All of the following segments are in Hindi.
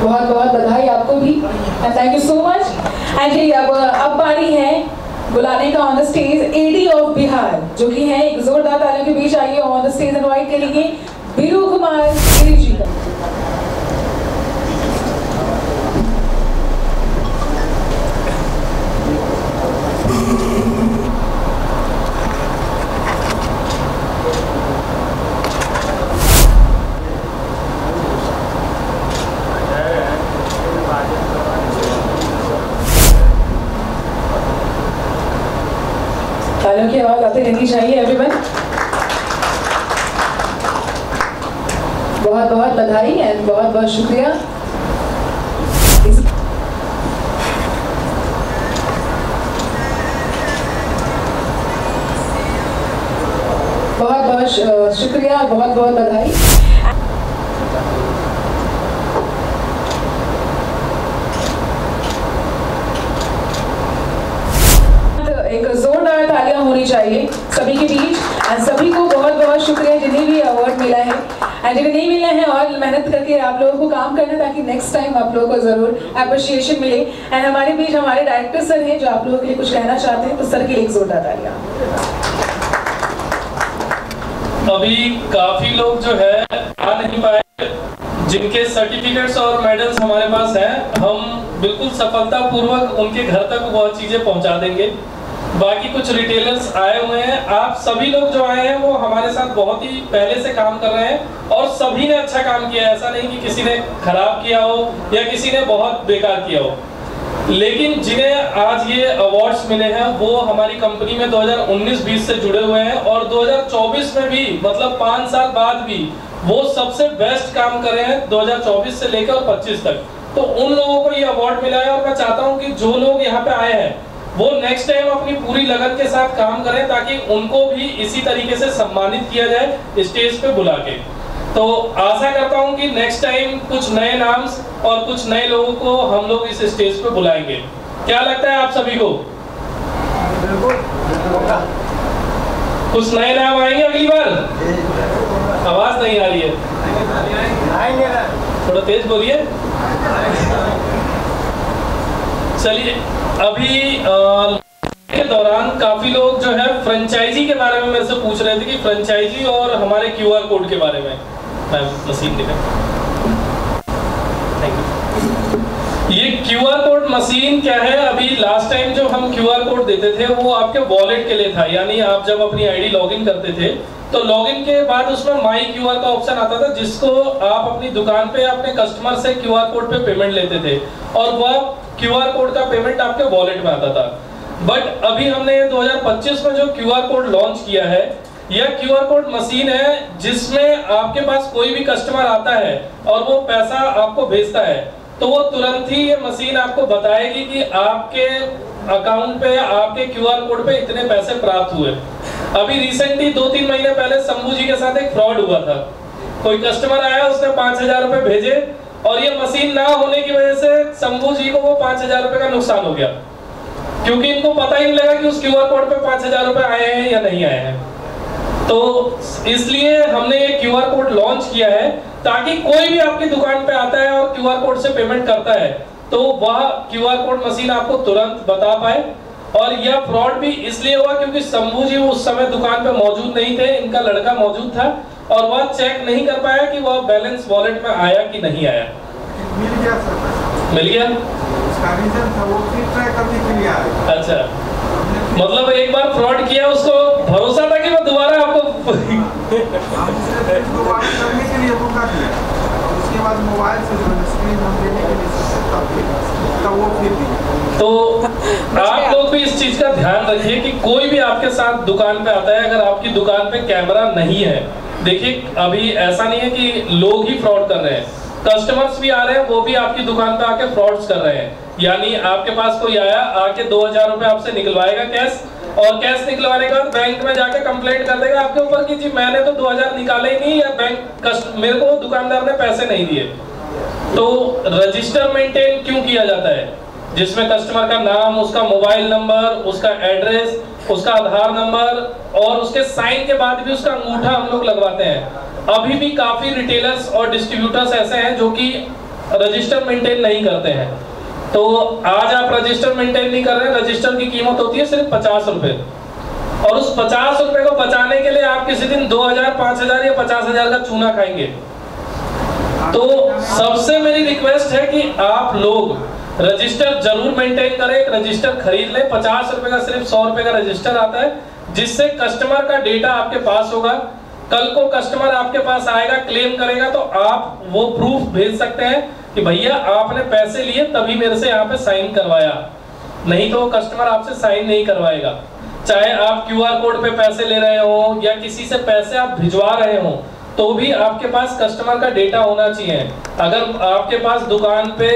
बहुत बहुत बधाई आपको भी, thank you so much. And अब बारी है बुलाने का on the stage AD of Bihar, जो कि है एक जोरदार तालियों के बीच आइए ऑन द स्टेज इनवाइट करेंगे बीरू कुमार गिरी जी का। तालियों की आवाज आती रहनी चाहिए एवरीवन। बहुत बहुत बधाई एंड बहुत बहुत शुक्रिया। बहुत बहुत शुक्रिया, बहुत बहुत बधाई। एक जोरदार तालियां होनी चाहिए सभी के बीच एंड सभी को बहुत बहुत शुक्रिया जिन्हें भी अवार्ड मिला है एंड जिन्हें नहीं मिला है और मेहनत करके आप लोगों को काम करना ताकि नेक्स्ट टाइम आप लोगों को जरूर अप्रिशिएशन मिले। एंड हमारे बीच हमारे डायरेक्टर सर हैं जो आप लोगों के लिए कुछ कहना चाहते हैं, तो सर के लिए एक जोरदार तालियां। अभी काफी लोग जो है आ नहीं पाए, जिनके सर्टिफिकेट्स और मेडल्स हमारे पास हैं, हम बिल्कुल सफलतापूर्वक उनके घर तक वो चीजें पहुंचा देंगे। बाकी कुछ रिटेलर्स आए हुए हैं, आप सभी लोग जो आए हैं वो हमारे साथ बहुत ही पहले से काम कर रहे हैं और सभी ने अच्छा काम किया है। ऐसा नहीं कि किसी ने खराब किया हो या किसी ने बहुत बेकार किया हो, लेकिन जिन्हें आज ये अवार्ड्स मिले हैं वो हमारी कंपनी में 2019-20 से जुड़े हुए हैं और 2024 में भी, मतलब 5 साल बाद भी वो सबसे बेस्ट काम कर रहे हैं 2024 से लेकर और 25 तक। तो उन लोगों को ये अवार्ड मिला है और मैं चाहता हूं कि जो लोग यहाँ पे आए हैं वो नेक्स्ट टाइम अपनी पूरी लगन के साथ काम करें ताकि उनको भी इसी तरीके से सम्मानित किया जाए स्टेज पे बुला के। तो आशा करता हूं कि नेक्स्ट टाइम कुछ नए नाम्स और कुछ नए लोगों को हम लोग इस स्टेज पे बुलाएंगे। क्या लगता है आप सभी को? कुछ नए नाम आएंगे अगली बार? आवाज नहीं आ रही है, थोड़ा तेज बोलिए। चलिए, अभी के दौरान काफी लोग जो है फ्रेंचाइजी के बारे में मेरे से पूछ रहे थे कि फ्रेंचाइजी और हमारे क्यूआर कोड के बारे में। मैं मशीन दिखा, ये क्यूआर कोड मशीन क्या है? अभी लास्ट टाइम जो हम क्यूआर कोड देते थे वो आपके वॉलेट के लिए था, यानी आप जब अपनी आईडी लॉगिन करते थे तो लॉगिन के बाद उसमें माई क्यूआर का ऑप्शन आता था, जिसको आप अपनी दुकान पे अपने कस्टमर से क्यूआर कोड पे पेमेंट लेते थे और वह क्यूआर कोड का पेमेंट आपके वॉलेट में आता था। बट अभी हमने 2025 में जो क्यूआर कोड लॉन्च किया है, यह क्यूआर कोड मशीन है जिसमें आपके पास कोई भी कस्टमर आता है और वो पैसा आपको भेजता है तो वो तुरंत ही ये मशीन आपको बताएगी कि आपके अकाउंट पे, आपके क्यूआर कोड पे इतने पैसे प्राप्त हुए। अभी रिसेंटली 2-3 महीने पहले शंभू जी के साथ एक फ्रॉड हुआ था। कोई कस्टमर आया, उसने 5000 रुपए भेजे और ये मशीन ना होने की वजह से शंभू जी को वो 5000 रुपए का नुकसान हो गया, क्योंकि इनको पता ही नहीं लगा कि उस क्यूआर कोड पे 5000 रुपए आए हैं या नहीं आए हैं। तो इसलिए हमने ये क्यूआर कोड लॉन्च किया है ताकि कोई भी आपकी दुकान पे आता है और क्यूआर कोड से पेमेंट करता है तो वह क्यूआर कोड मशीन आपको तुरंत बता पाए। और यह फ्रॉड भी इसलिए हुआ क्योंकि शंभू जी उस समय दुकान पे मौजूद नहीं थे, इनका लड़का मौजूद था और वह चेक नहीं कर पाया कि वह बैलेंस वॉलेट में आया कि नहीं आया। मिल गया सर, मिल गया। उसका रीजन था वो फिर ट्राई करने के लिए आया। अच्छा, मतलब एक बार फ्रॉड किया, उसको भरोसा था कि वो दोबारा आपको दोबारा करने के लिए मौका दिया। उसके बाद मोबाइल से जो स्क्रीन हम देने के लिए तब वो फिर दिया। तो आप लोग भी इस चीज का ध्यान रखिए कि कोई भी आपके साथ दुकान पे आता है, अगर आपकी दुकान पे कैमरा नहीं है, देखिए अभी ऐसा नहीं है कि लोग ही फ्रॉड कर रहे हैं, कस्टमर्स भी आ रहे हैं, वो भी आपकी दुकान पे आके फ्रॉड्स कर रहे हैं। यानी आपके पास कोई आया, आके 2000 रुपए आपसे निकलवाएगा कैश, और कैश निकलवाने के बाद बैंक में जाके कंप्लेंट कर देगा आपके ऊपर कि जी मैंने तो 2000 निकाले ही नहीं, या बैंक मेरे को दुकानदार ने पैसे नहीं दिए। तो रजिस्टर मेंटेन क्यों किया जाता है, जिसमें कस्टमर का नाम, उसका मोबाइल नंबर, उसका एड्रेस, उसका आधार नंबर और उसके साइन के बाद भी उसका अंगूठा हम लोग लगवाते हैं। अभी भी काफी रिटेलर्स और डिस्ट्रीब्यूटर्स ऐसे हैं जो कि रजिस्टर मेंटेन नहीं करते हैं। तो आज आप रजिस्टर मेंटेन नहीं कर रहे हैं, रजिस्टर की कीमत होती है सिर्फ 50 रुपए, और उस 50 रुपए को बचाने के लिए आप किसी दिन 2000, 5000 या 50,000 का चूना खाएंगे। तो सबसे मेरी रिक्वेस्ट है कि आप लोग रजिस्टर जरूर मेंटेन करें, एक रजिस्टर खरीद लें। 50 रुपए का सिर्फ 100 रुपए का रजिस्टर आता है, जिससे कस्टमर का डेटा आपके पास होगा। कल को कस्टमर आपके पास आएगा, क्लेम करेगा, तो आप वो प्रूफ भेज सकते हैं कि भैया आपने पैसे लिए तभी मेरे से यहाँ पे साइन करवाया, नहीं तो कस्टमर आपसे साइन नहीं करवाएगा। चाहे आप क्यूआर कोड पे पैसे ले रहे हो या किसी से पैसे आप भिजवा रहे हो, तो भी आपके पास कस्टमर का डेटा होना चाहिए। अगर आपके पास दुकान पे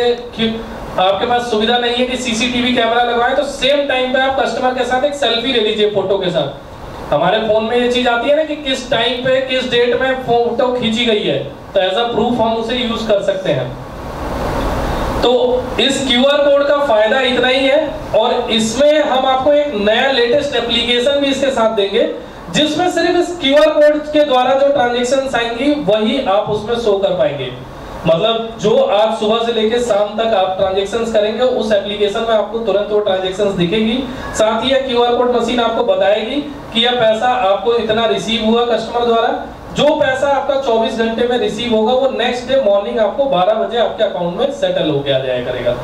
आपके पास सुविधा नहीं है कि सीसीटीवी कैमरा लगवाएं, तो सेम टाइम पे आप कस्टमर के साथ एक सेल्फी ले लीजिए फोटो के साथ। हमारे फोन में ये चीज आती है ना कि किस टाइम पे किस डेट में फोटो खींची गई है, तो एज अ प्रूफ हम उसे यूज कर सकते हैं। तो इस क्यूआर कोड का फायदा इतना ही है, और इसमें हम आपको एक नया लेटेस्ट एप्लीकेशन भी इसके साथ देंगे, जिसमें सिर्फ इस क्यूआर कोड के द्वारा जो ट्रांजैक्शंस आएंगी वही आप उसमें शो कर पाएंगे। मतलब जो आप सुबह से लेकर शाम तक आप ट्रांजैक्शंस करेंगे, उस एप्लीकेशन में आपको तुरंत वो ट्रांजैक्शंस दिखेगी। साथ ही यह क्यूआर कोड मशीन आपको बताएगी कि यह पैसा आपको इतना रिसीव हुआ कस्टमर द्वारा। जो पैसा आपका 24 घंटे में रिसीव होगा, वो नेक्स्ट डे मॉर्निंग आपको 12 बजे आपके अकाउंट में सेटल होके आ जाया करेगा।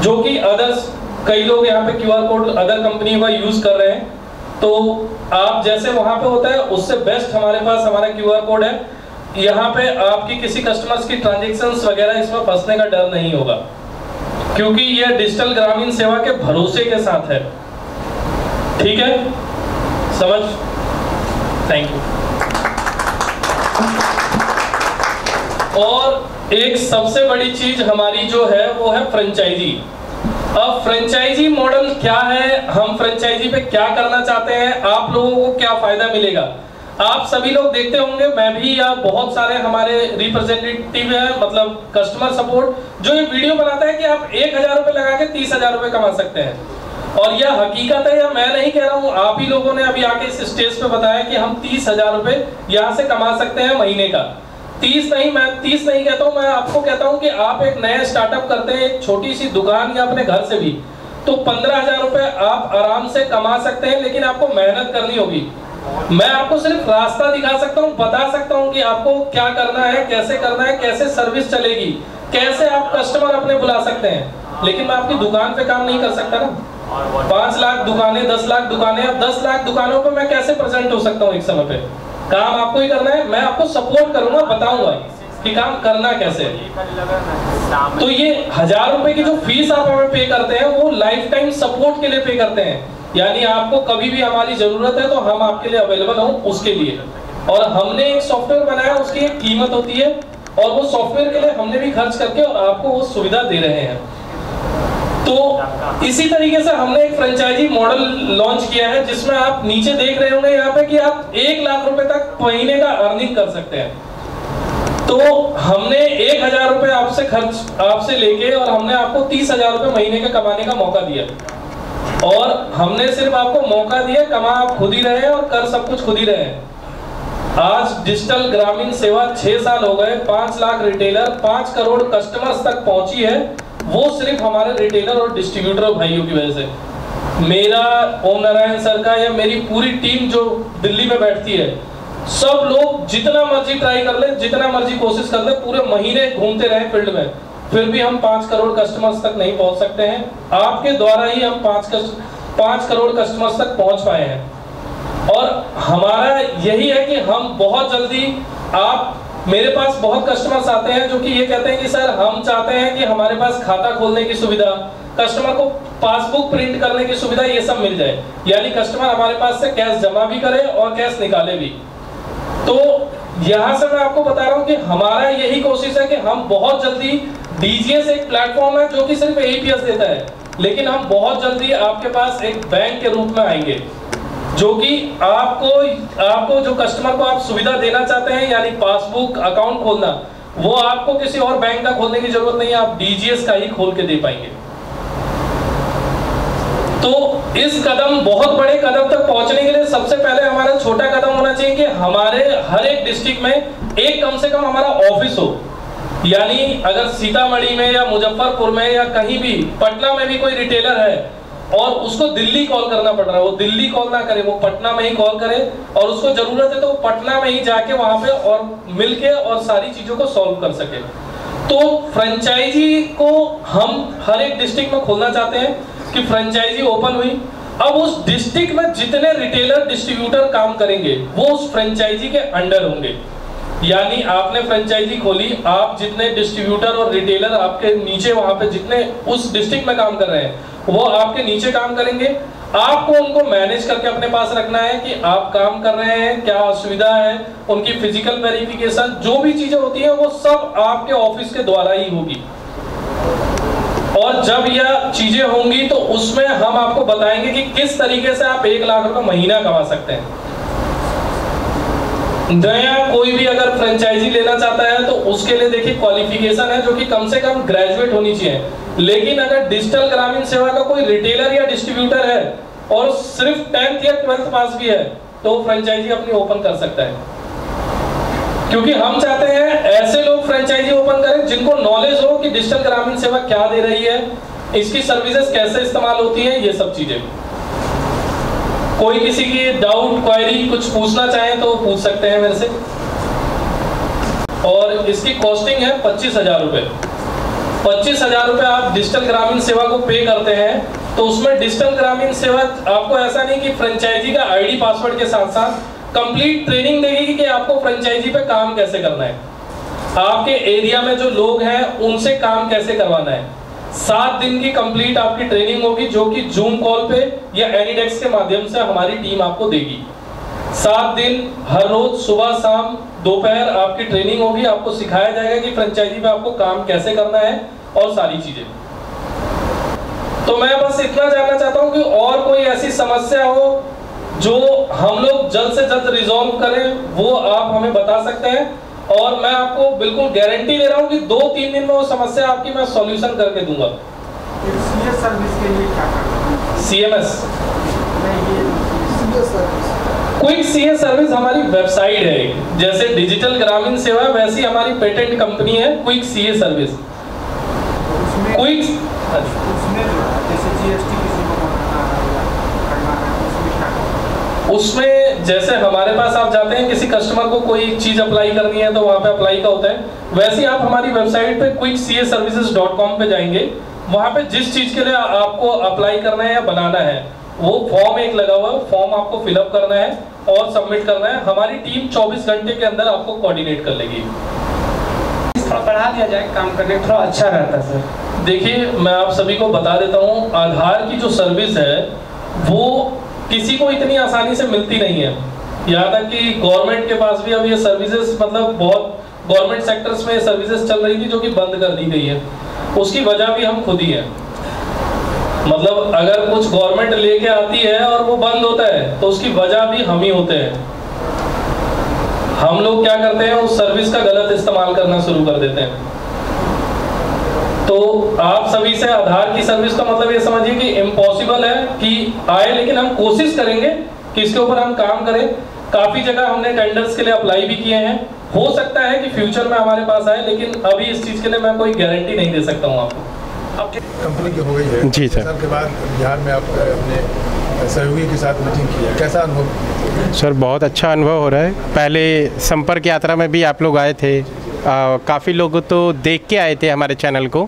जो कि अदर्स कई लोग यहाँ पे क्यूआर कोड अदर कंपनी का यूज कर रहे हैं, तो आप जैसे वहां पे होता है उससे बेस्ट हमारे पास हमारा क्यूआर कोड है। यहाँ पे आपकी किसी कस्टमर्स की ट्रांजैक्शंस वगैरह इसमें फंसने का डर नहीं होगा, क्योंकि यह डिजिटल ग्रामीण सेवा के भरोसे के साथ है। ठीक है, समझ? Thank you. और एक सबसे बड़ी चीज हमारी जो है वो है फ्रेंचाइजी। अब फ्रेंचाइजी मॉडल क्या है, हम फ्रेंचाइजी पे क्या करना चाहते हैं, आप लोगों को क्या फायदा मिलेगा। आप सभी लोग देखते होंगे, मैं भी या बहुत सारे हमारे रिप्रेजेंटेटिव है, मतलब कस्टमर सपोर्ट, जो ये वीडियो बनाता है कि आप 1000 रुपए लगा के 30,000 रुपए कमा सकते हैं। और यह हकीकत है, या मैं नहीं कह रहा हूँ, आप ही लोगों ने अभी आके इस स्टेज पे बताया कि हम 30,000 रुपए यहाँ से कमा सकते हैं महीने का। 30 नहीं, मैं 30 नहीं कहता हूँ, मैं आपको कहता हूँ कि आप एक नया स्टार्टअप करते हैं, एक छोटी सी दुकान या अपने घर से भी, तो 15,000 रुपए आप आराम से कमा सकते हैं, लेकिन आपको मेहनत करनी होगी। मैं आपको सिर्फ रास्ता दिखा सकता हूँ, बता सकता हूँ कि आपको क्या करना है, कैसे सर्विस चलेगी, कैसे आप कस्टमर अपने बुला सकते हैं, लेकिन मैं आपकी दुकान पे काम नहीं कर सकता ना। 5 लाख दुकानें, 10 लाख दुकानें, अब 10 लाख दुकानों पे मैं कैसे प्रेजेंट हो सकता हूँ एक समय पे। काम आपको ही करना है, मैं आपको सपोर्ट करूंगा, बताऊंगा कि काम करना कैसे है। तो ये 1000 रुपए की जो फीस आप हमें पे करते हैं, वो लाइफ टाइम सपोर्ट के लिए पे करते हैं, यानी आपको कभी भी हमारी जरूरत है तो हम आपके लिए अवेलेबल हों उसके लिए। और हमने एक सॉफ्टवेयर बनाया, उसकी एक कीमत होती है, और वो सॉफ्टवेयर के लिए हमने भी खर्च करके और आपको वो सुविधा दे रहे हैं। तो इसी तरीके से हमने एक फ्रेंचाइजी मॉडल लॉन्च किया है, जिसमें आप नीचे देख रहे होंगे यहाँ पे कि आप 1 लाख रुपए तक महीने का अर्निंग कर सकते हैं। तो हमने 1000 रुपए आपसे लेके, और हमने आपको 30,000 रुपए महीने का कमाने का मौका दिया। और हमने सिर्फ आपको मौका दिया, कमा आप खुद ही रहे और कर सब कुछ खुद ही रहे। आज डिजिटल ग्रामीण सेवा 6 साल हो गए, 5 लाख रिटेलर, 5 करोड़ कस्टमर्स तक पहुंची है, वो सिर्फ हमारे रिटेलर और डिस्ट्रीब्यूटर भाइयों की वजह से। मेरा, ओम नारायण सर का, या मेरी पूरी टीम जो दिल्ली में बैठती है, सब लोग जितना मर्जी ट्राई कर ले, जितना मर्जी कोशिश कर ले, पूरे महीने घूमते रहे फील्ड में, फिर भी हम 5 करोड़ कस्टमर्स तक नहीं पहुंच सकते हैं। आपके द्वारा ही हम 5 करोड़ कस्टमर्स तक पहुंच पाए हैं। और हमारा यही है कि हम बहुत जल्दी, मेरे पास बहुत कस्टमर्स आते हैं जो कि ये कहते हैं कि सर हम चाहते हैं कि हमारे पास खाता खोलने की सुविधा, कस्टमर को पासबुक प्रिंट करने की सुविधा, ये सब मिल जाए, यानी कस्टमर हमारे पास से कैश जमा भी करे और कैश निकाले भी। तो यहाँ से मैं आपको बता रहा हूँ कि हमारा यही कोशिश है कि हम बहुत जल्दी, डीजीएस एक प्लेटफॉर्म है जो कि सिर्फ एईपीएस देता है, लेकिन हम बहुत जल्दी आपके पास एक बैंक के रूप में आएंगे, जो कि आपको जो कस्टमर को आप सुविधा देना चाहते हैं, यानी पासबुक, अकाउंट खोलना, वो आपको किसी और बैंक का खोलने की जरूरत नहीं है, आप डीजीएस का ही खोल के दे पाएंगे। तो इस कदम, बहुत बड़े कदम तक पहुंचने के लिए सबसे पहले हमारा छोटा कदम होना चाहिए कि हमारे हर एक डिस्ट्रिक्ट में एक कम से कम हमारा ऑफिस हो। यानी अगर सीतामढ़ी में या मुजफ्फरपुर में या कहीं भी, पटना में भी कोई रिटेलर है और उसको दिल्ली कॉल करना पड़ रहा है, वो दिल्ली कॉल ना करे, वो पटना में ही कॉल करे, और उसको जरूरत है तो वो पटना में ही जाके वहां पे और मिलके और सारी चीजों को सॉल्व कर सके। तो फ्रेंचाइजी को हम हर एक डिस्ट्रिक्ट में खोलना चाहते हैं कि फ्रेंचाइजी ओपन हुई, अब उस डिस्ट्रिक्ट में जितने रिटेलर डिस्ट्रीब्यूटर काम करेंगे वो उस फ्रेंचाइजी के अंडर होंगे। यानी आपने फ्रेंचाइजी खोली, आप जितने डिस्ट्रीब्यूटर और रिटेलर आपके नीचे वहां पे जितने उस डिस्ट्रिक्ट में काम कर रहे हैं वो आपके नीचे काम करेंगे। आपको उनको मैनेज करके अपने पास रखना है कि आप काम कर रहे हैं, क्या असुविधा है, उनकी फिजिकल वेरिफिकेशन, जो भी चीजें होती हैं वो सब आपके ऑफिस के द्वारा ही होगी। और जब यह चीजें होंगी तो उसमें हम आपको बताएंगे कि किस तरीके से आप 1 लाख रुपए महीना कमा सकते हैं। नया कोई भी अगर फ्रेंचाइजी लेना चाहता है तो उसके लिए देखिए क्वालिफिकेशन है जो कि कम से कम ग्रेजुएट होनी चाहिए। लेकिन अगर डिजिटल ग्रामीण सेवा का कोई रिटेलर या डिस्ट्रीब्यूटर है और सिर्फ 10th या 12th पास भी है तो फ्रेंचाइजी अपनी ओपन कर सकता है, क्योंकि हम चाहते हैं ऐसे लोग फ्रेंचाइजी ओपन करें जिनको नॉलेज हो कि डिजिटल ग्रामीण सेवा क्या दे रही है, इसकी सर्विसेज कैसे इस्तेमाल होती है, ये सब चीजें। कोई किसी की डाउट क्वेरी कुछ पूछना चाहे तो पूछ सकते हैं मेरे से। और इसकी कॉस्टिंग है 25,000 रुपए। 25,000 रुपए आप डिजिटल ग्रामीण सेवा को पे करते हैं तो उसमें डिजिटल ग्रामीण सेवा आपको ऐसा नहीं कि फ्रेंचाइजी का आईडी पासवर्ड के साथ साथ कंप्लीट ट्रेनिंग देगी कि आपको फ्रेंचाइजी पे काम कैसे करना है, आपके एरिया में जो लोग हैं उनसे काम कैसे करवाना है। 7 दिन की कंप्लीट आपकी ट्रेनिंग होगी जो कि जूम कॉल पे या एनीडेक्स के माध्यम से हमारी टीम आपको देगी। 7 दिन हर रोज सुबह शाम दोपहर आपकी ट्रेनिंग होगी, आपको सिखाया जाएगा कि फ्रेंचाइजी में आपको काम कैसे करना है और सारी चीजें। तो मैं बस इतना जानना चाहता हूं कि और कोई ऐसी समस्या हो जो हम लोग जल्द से जल्द रिजॉल्व करें वो आप हमें बता सकते हैं, और मैं आपको बिल्कुल गारंटी दे रहा हूं कि 2-3 दिन में वो समस्या आपकी मैं सॉल्यूशन करके दूंगा। सीएस सर्विस के लिए क्या करना? सीएमएस क्विक सीएस सर्विस हमारी वेबसाइट है, जैसे डिजिटल ग्रामीण सेवा वैसी हमारी पेटेंट कंपनी है क्विक सीएस सर्विस। क्विक उसमें जैसे जीएसटी किसी को करना है उसमें क्या करना? उसमें जैसे हमारे पास आप जाते हैं किसी कस्टमर को कोई चीज अप्लाई करनी है तो वहां पे अप्लाई का होता है, वैसे आप हमारी वेबसाइट पे quickcaservices.com पे जाएंगे, वहां पे जिस चीज के लिए आपको अप्लाई करना है या बनाना है वो फॉर्म एक लगा हुआ है, फॉर्म आपको फिलअप करना है और सबमिट करना है। हमारी टीम 24 घंटे के अंदर आपको कोऑर्डिनेट कर लेगी। बढ़ा दिया जाए काम करने थोड़ा अच्छा रहता है सर। देखिए मैं आप सभी को बता देता हूँ, आधार की जो सर्विस है वो किसी को इतनी आसानी से मिलती नहीं है। यहाँ तक कि गवर्नमेंट के पास भी अब ये सर्विसेज मतलब बहुत गवर्नमेंट सेक्टर्स में ये सर्विसेज चल रही थी जो कि बंद कर दी गई है। उसकी वजह भी हम खुद ही है। मतलब अगर कुछ गवर्नमेंट लेके आती है और वो बंद होता है तो उसकी वजह भी हम ही होते हैं। हम लोग क्या करते हैं, उस सर्विस का गलत इस्तेमाल करना शुरू कर देते हैं। तो आप सभी से आधार की सर्विस का मतलब ये समझिए कि इम्पॉसिबल है कि आए, लेकिन हम कोशिश करेंगे कि इसके ऊपर हम काम करें। काफी जगह हमने टेंडर्स के लिए अप्लाई भी किए हैं, हो सकता है कि फ्यूचर में हमारे पास आए, लेकिन अभी इस चीज के लिए मैं कोई गारंटी नहीं दे सकता हूँ आपको। कंपनी की हो गई है जी सर। साल के बाद बिहार में आप अपने सहयोगी के साथ मीटिंग की है, कैसा अनुभव? सर बहुत अच्छा अनुभव हो रहा है। पहले संपर्क यात्रा में भी आप लोग आए थे, काफ़ी लोग तो देख के आए थे हमारे चैनल को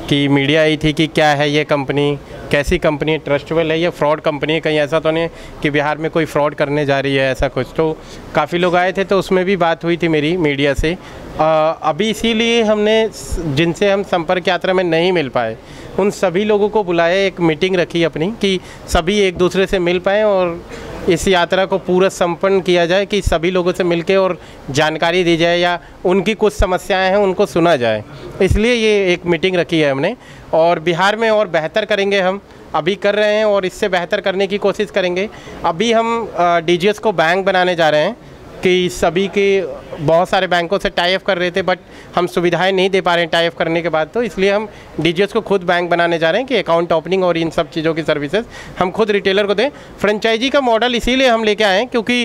कि मीडिया आई थी कि क्या है ये कंपनी, कैसी कंपनी है, ट्रस्टेबल है या फ्रॉड कंपनी है, कहीं ऐसा तो नहीं कि बिहार में कोई फ्रॉड करने जा रही है ऐसा कुछ। तो काफ़ी लोग आए थे तो उसमें भी बात हुई थी मेरी मीडिया से। अभी इसीलिए हमने जिनसे हम संपर्क यात्रा में नहीं मिल पाए उन सभी लोगों को बुलाया, एक मीटिंग रखी अपनी कि सभी एक दूसरे से मिल पाएँ और इस यात्रा को पूरा संपन्न किया जाए, कि सभी लोगों से मिलके और जानकारी दी जाए या उनकी कुछ समस्याएं हैं उनको सुना जाए। इसलिए ये एक मीटिंग रखी है हमने, और बिहार में और बेहतर करेंगे। हम अभी कर रहे हैं और इससे बेहतर करने की कोशिश करेंगे। अभी हम डीजीएस को बैंक बनाने जा रहे हैं कि सभी के बहुत सारे बैंकों से टाई अप कर रहे थे बट हम सुविधाएं नहीं दे पा रहे हैं टाई अप करने के बाद, तो इसलिए हम डीजीएस को खुद बैंक बनाने जा रहे हैं कि अकाउंट ओपनिंग और इन सब चीज़ों की सर्विसेज हम खुद रिटेलर को दें। फ्रेंचाइजी का मॉडल इसीलिए हम लेके आए हैं क्योंकि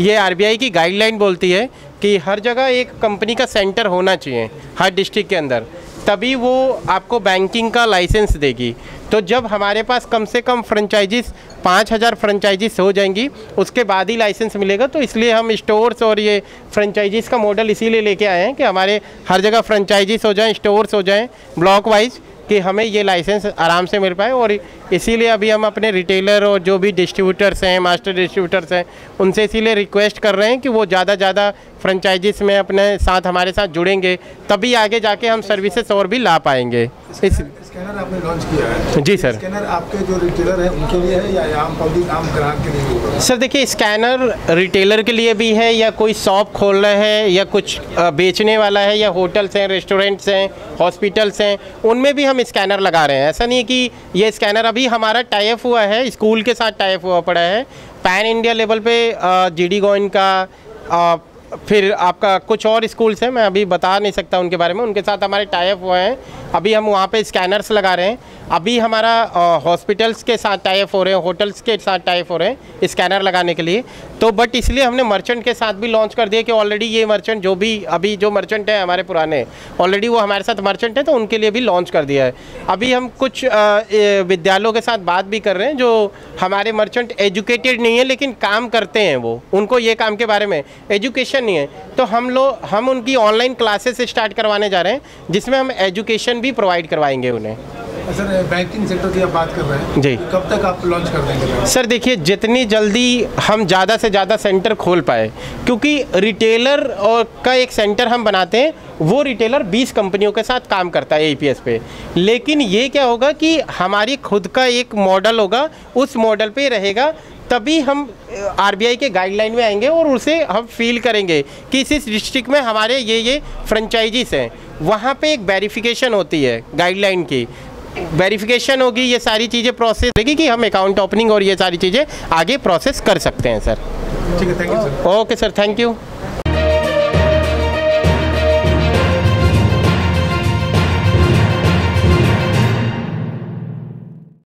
ये आरबीआई की गाइडलाइन बोलती है कि हर जगह एक कंपनी का सेंटर होना चाहिए हर डिस्ट्रिक्ट के अंदर, तभी वो आपको बैंकिंग का लाइसेंस देगी। तो जब हमारे पास कम से कम फ्रेंचाइजीज 5000 फ्रेंचाइजीज हो जाएंगी उसके बाद ही लाइसेंस मिलेगा। तो इसलिए हम स्टोर्स और ये फ्रेंचाइजीज़ का मॉडल इसीलिए लेके आए हैं कि हमारे हर जगह फ्रेंचाइजीज हो जाएं, स्टोर्स हो जाएं ब्लॉक वाइज, कि हमें ये लाइसेंस आराम से मिल पाए। और इसीलिए अभी हम अपने रिटेलर और जो भी डिस्ट्रीब्यूटर्स हैं, मास्टर डिस्ट्रीब्यूटर्स हैं, उनसे इसीलिए रिक्वेस्ट कर रहे हैं कि वो ज़्यादा फ्रेंचाइजीज में अपने साथ हमारे साथ जुड़ेंगे, तभी आगे जाके हम सर्विसेज और भी ला पाएंगे। स्कैनर आपने लॉन्च किया है? जी सर। स्कैनर आपके जो रिटेलर हैं उनके लिए है या आम पब्लिक, आम ग्राहक के लिए होगा? सर देखिए, स्कैनर रिटेलर के लिए भी है, या कोई शॉप खोल रहा है या कुछ बेचने वाला है, या होटल्स हैं, रेस्टोरेंट्स हैं, हॉस्पिटल्स हैं, उनमें भी हम स्कैनर लगा रहे हैं। ऐसा नहीं है कि ये स्कैनर अभी हमारा टाई अप हुआ है, स्कूल के साथ टाई अप हुआ पड़ा है। पैन इंडिया लेवल पे GD गोविंद का, फिर आपका कुछ और स्कूल्स हैं, मैं अभी बता नहीं सकता उनके बारे में, उनके साथ हमारे टाई अप हुए हैं। अभी हम वहाँ पे स्कैनर्स लगा रहे हैं। अभी हमारा हॉस्पिटल्स के साथ टाई अप हो रहे हैं, होटल्स के साथ टाई अप हो रहे हैं स्कैनर लगाने के लिए। तो बट इसलिए हमने मर्चेंट के साथ भी लॉन्च कर दिया कि ऑलरेडी ये मर्चेंट जो भी अभी जो मर्चेंट है हमारे पुराने, ऑलरेडी वो हमारे साथ मर्चेंट है, तो उनके लिए भी लॉन्च कर दिया है। अभी हम कुछ विद्यालयों के साथ बात भी कर रहे हैं जो हमारे मर्चेंट एजुकेटेड नहीं है लेकिन काम करते हैं, वो उनको ये काम के बारे में एजुकेशन नहीं है, तो हम उनकी ऑनलाइन क्लासेस स्टार्ट करवाने जा रहे हैं जिसमें हम एजुकेशन भी प्रोवाइड करवाएंगे उन्हें। सर बैंकिंग सेक्टर की आप बात कर रहे हैं जी, कब तक आप लॉन्च कर देंगे? सर देखिए, जितनी जल्दी हम ज़्यादा से ज़्यादा सेंटर खोल पाए, क्योंकि रिटेलर और का एक सेंटर हम बनाते हैं, वो रिटेलर 20 कंपनियों के साथ काम करता है APS पे, लेकिन ये क्या होगा कि हमारी खुद का एक मॉडल होगा, उस मॉडल पे रहेगा, तभी हम RBI के गाइडलाइन में आएंगे और उसे हम फील करेंगे कि इस डिस्ट्रिक्ट में हमारे ये फ्रेंचाइजीज हैं। वहाँ पे एक वेरिफिकेशन होती है, गाइडलाइन की वेरिफिकेशन होगी, ये सारी चीज़ें प्रोसेस होगी कि हम अकाउंट ओपनिंग और ये सारी चीज़ें आगे प्रोसेस कर सकते हैं सर। ठीक है, thank you sir. Okay sir, thank you.